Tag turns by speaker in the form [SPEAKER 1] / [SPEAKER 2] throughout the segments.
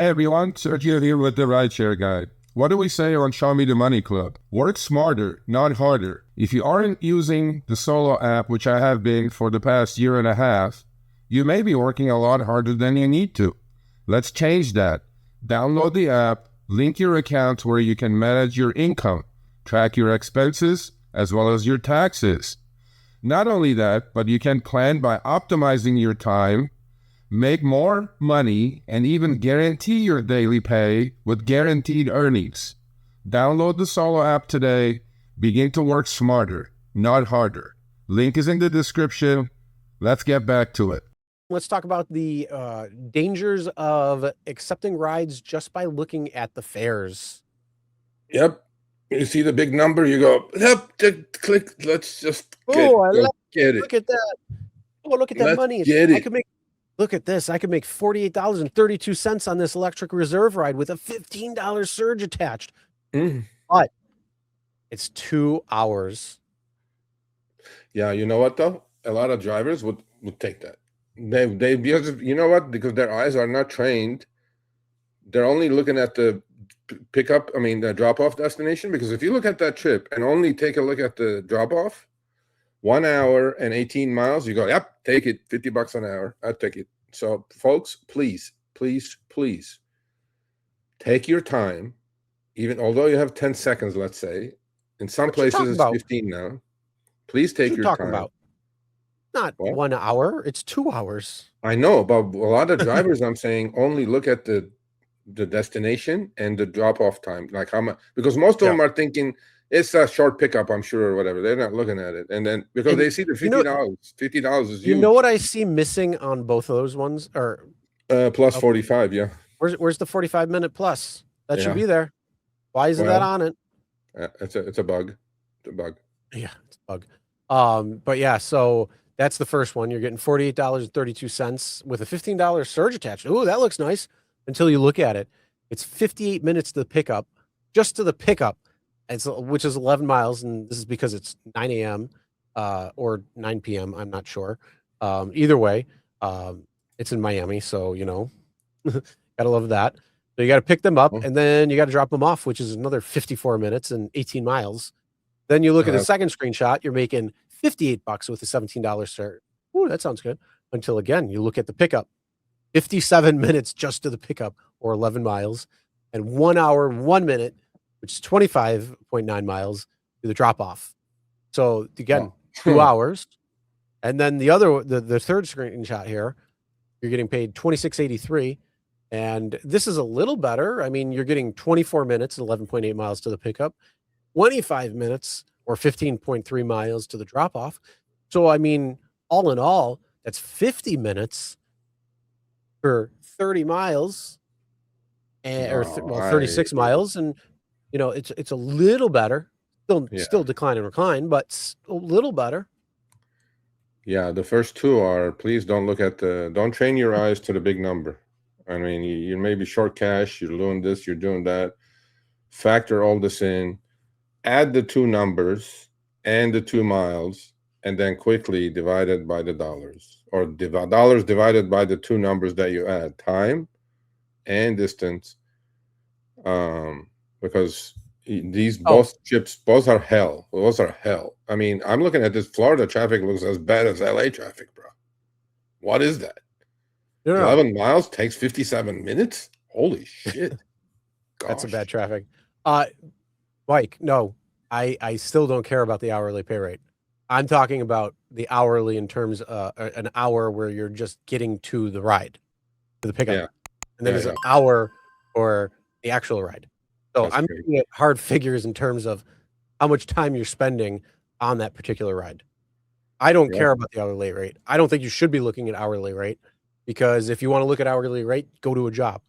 [SPEAKER 1] Hey everyone, Sergio here with the Rideshare Guide. What do we say on Show Me the Money Club? Work smarter, not harder. If you aren't using the Solo app, which I have been for the past year and a half, you may be working a lot harder than you need to. Let's change that. Download the app, link your account where you can manage your income, track your expenses, as well as your taxes. Not only that, but you can plan by optimizing your time, make more money, and even guarantee your daily pay with guaranteed earnings. Download the Solo app today. Begin to work smarter, not harder. Link is in the description. Let's get back to it.
[SPEAKER 2] Let's talk about the dangers of accepting rides just by looking at the fares.
[SPEAKER 3] Yep. You see the big number, you go, yep, click, let's just get it.
[SPEAKER 2] Look at that. Oh, look at that
[SPEAKER 3] Let's
[SPEAKER 2] money.
[SPEAKER 3] get it.
[SPEAKER 2] Look at this. I could make $48.32 on this electric reserve ride with a $15 surge attached. But it's 2 hours.
[SPEAKER 3] Yeah, you know what though? A lot of drivers would take that. They because you know what? Because their eyes are not trained. They're only looking at the the drop-off destination. Because if you look at that trip and only take a look at the drop-off, 1 hour and 18 miles, you go, yep, take it, $50 an hour. I'll take it. So folks, please take your time. Even although you have 10 seconds, let's say, in some places it's 15 now. Please take your time. About?
[SPEAKER 2] Not what? 1 hour, it's 2 hours.
[SPEAKER 3] I know, but a lot of drivers, I'm saying, only look at the destination and the drop-off time. Like how much, because most of them are thinking it's a short pickup, I'm sure, or whatever. They're not looking at it. And then because they see the $50, $50 is huge.
[SPEAKER 2] You know what I see missing on both of those ones? Or
[SPEAKER 3] plus 45, yeah.
[SPEAKER 2] Where's the 45-minute plus? That should be there. Why isn't that on it?
[SPEAKER 3] It's a bug. It's a bug.
[SPEAKER 2] Yeah, it's a bug. But yeah, so that's the first one. You're getting $48.32 with a $15 surge attached. Ooh, that looks nice. Until you look at it. It's 58 minutes to the pickup, just to the pickup, which is 11 miles, and this is because it's 9 a.m. Or 9 p.m. I'm not sure. Either way, it's in Miami, so you know, gotta love that. So you got to pick them up, and then you got to drop them off, which is another 54 minutes and 18 miles. Then you look at the second screenshot. You're making $58 with a $17 surge. Ooh, that sounds good. Until again, you look at the pickup. 57 minutes just to the pickup, or 11 miles, and 1 hour, 1 minute, which is 25.9 miles to the drop off. So again, 2 hours. And then the third screenshot here, you're getting paid $26.83. And this is a little better. I mean, you're getting 24 minutes and 11.8 miles to the pickup, 25 minutes or 15.3 miles to the drop off. So, I mean, all in all, that's 50 minutes for 30 miles or 36 miles. And, you know, it's a little better. Still decline and recline, but a little better.
[SPEAKER 3] Yeah, the first two are, please don't don't train your eyes to the big number. I mean, you may be short cash, you're doing this, you're doing that. Factor all this in, add the two numbers and the 2 miles, and then quickly divide it by the dollars. Or dollars divided by the two numbers that you add, time and distance, because these both are hell. Those are hell. I mean, I'm looking at this. Florida traffic looks as bad as LA traffic, bro. What is that? 11 miles takes 57 minutes. Holy shit!
[SPEAKER 2] That's a bad traffic. Mike, no, I still don't care about the hourly pay rate. I'm talking about the hourly in terms of an hour where you're just getting to the ride, to the pickup. And then there's an hour for the actual ride. So I'm looking at hard figures in terms of how much time you're spending on that particular ride. I don't care about the hourly rate. I don't think you should be looking at hourly rate, because if you want to look at hourly rate, go to a job.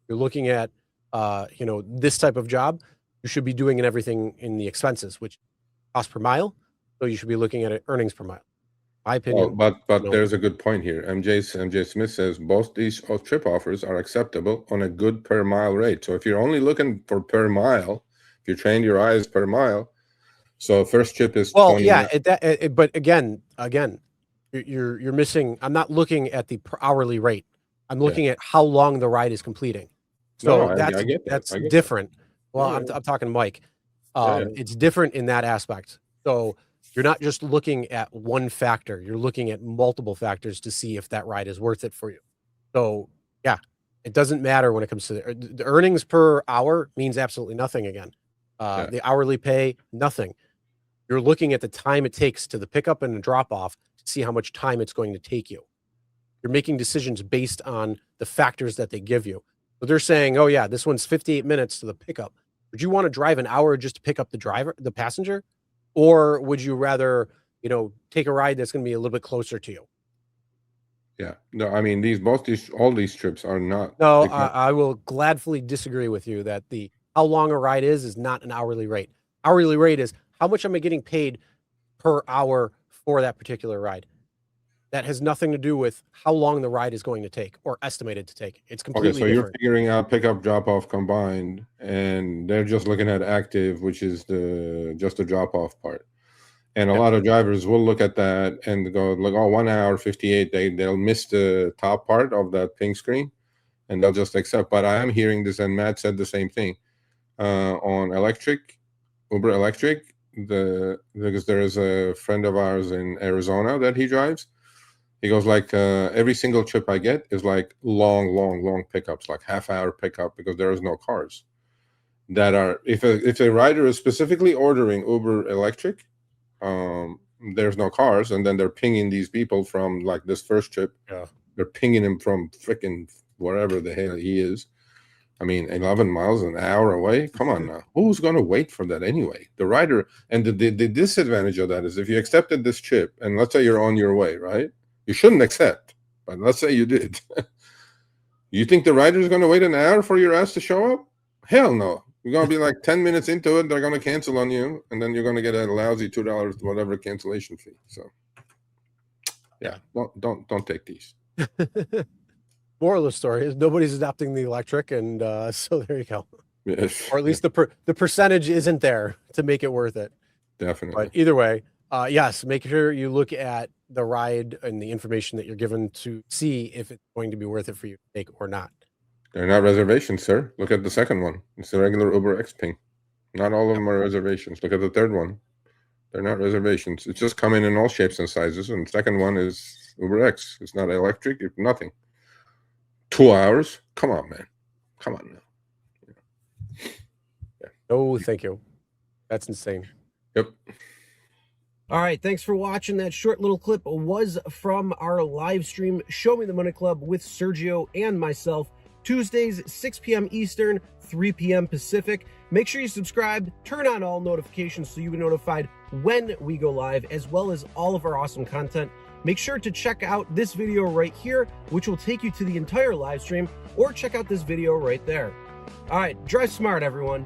[SPEAKER 2] You're looking at, this type of job, you should be doing everything in the expenses, which cost per mile. So you should be looking at earnings per mile. My opinion.
[SPEAKER 3] But there's a good point here. MJ Smith says both these trip offers are acceptable on a good per mile rate. So if you're only looking for per mile, if you train your eyes per mile, so first trip is
[SPEAKER 2] but again, you're missing. I'm not looking at the per hourly rate. I'm looking at how long the ride is completing. So
[SPEAKER 3] No, I
[SPEAKER 2] that's
[SPEAKER 3] get that.
[SPEAKER 2] that's
[SPEAKER 3] I get that.
[SPEAKER 2] different. Well,
[SPEAKER 3] Yeah,
[SPEAKER 2] I'm talking Mike.
[SPEAKER 3] Yeah.
[SPEAKER 2] It's different in that aspect. So you're not just looking at one factor, you're looking at multiple factors to see if that ride is worth it for you. So yeah, it doesn't matter when it comes to the earnings per hour means absolutely nothing again.
[SPEAKER 3] Yeah.
[SPEAKER 2] The hourly pay, nothing. You're looking at the time it takes to the pickup and the drop off to see how much time it's going to take you. You're making decisions based on the factors that they give you. So they're saying, oh yeah, this one's 58 minutes to the pickup. Would you want to drive an hour just to pick up the passenger? Or would you rather, take a ride that's going to be a little bit closer to you?
[SPEAKER 3] Yeah. No, I mean, all these trips are not.
[SPEAKER 2] No, I will gladly disagree with you that how long a ride is not an hourly rate. Hourly rate is how much am I getting paid per hour for that particular ride. That has nothing to do with how long the ride is going to take or estimated to take. It's completely
[SPEAKER 3] Okay, so
[SPEAKER 2] different.
[SPEAKER 3] you're figuring out pickup, drop off combined, and they're just looking at active, which is just the drop off part. And a lot of drivers will look at that and go like, oh, 1 hour 58. They'll miss the top part of that pink screen, and they'll just accept. But I am hearing this, and Matt said the same thing on Uber Electric. Because there is a friend of ours in Arizona that he drives. He goes like every single trip I get is like long pickups, like half-hour pickup, because there is no cars that are. If a rider is specifically ordering Uber Electric, there's no cars, and then they're pinging these people from like this first trip.
[SPEAKER 2] Yeah.
[SPEAKER 3] They're pinging him from freaking wherever the hell he is. I mean, 11 miles an hour away. Come on now. Who's going to wait for that anyway? The rider, and the disadvantage of that is if you accepted this trip, and let's say you're on your way, right? You shouldn't accept, but let's say you did. You think the rider is going to wait an hour for your ass to show up? Hell no. You're going to be like 10 minutes into it. They're going to cancel on you, and then you're going to get a lousy $2 whatever cancellation fee. So, yeah, don't take these.
[SPEAKER 2] Moral of the story is nobody's adopting the electric, and so there you go.
[SPEAKER 3] Yes.
[SPEAKER 2] Or at least the percentage isn't there to make it worth it.
[SPEAKER 3] Definitely.
[SPEAKER 2] But either way, yes, make sure you look at the ride and the information that you're given to see if it's going to be worth it for you to take or not.
[SPEAKER 3] They're not reservations, sir. Look at the second one. It's the regular Uber X ping. Not all of them are reservations. Look at the third one. They're not reservations. It's just coming in all shapes and sizes. And the second one is Uber X. It's not electric. It's nothing. 2 hours? Come on, man. Come on now.
[SPEAKER 2] Yeah. No, thank you. That's insane.
[SPEAKER 3] Yep.
[SPEAKER 2] All right, thanks for watching. That short little clip was from our live stream, Show Me the Money Club with Sergio and myself, Tuesdays, 6 p.m. Eastern, 3 p.m. Pacific. Make sure you subscribe, turn on all notifications so you'll be notified when we go live, as well as all of our awesome content. Make sure to check out this video right here, which will take you to the entire live stream, or check out this video right there. All right, drive smart, everyone.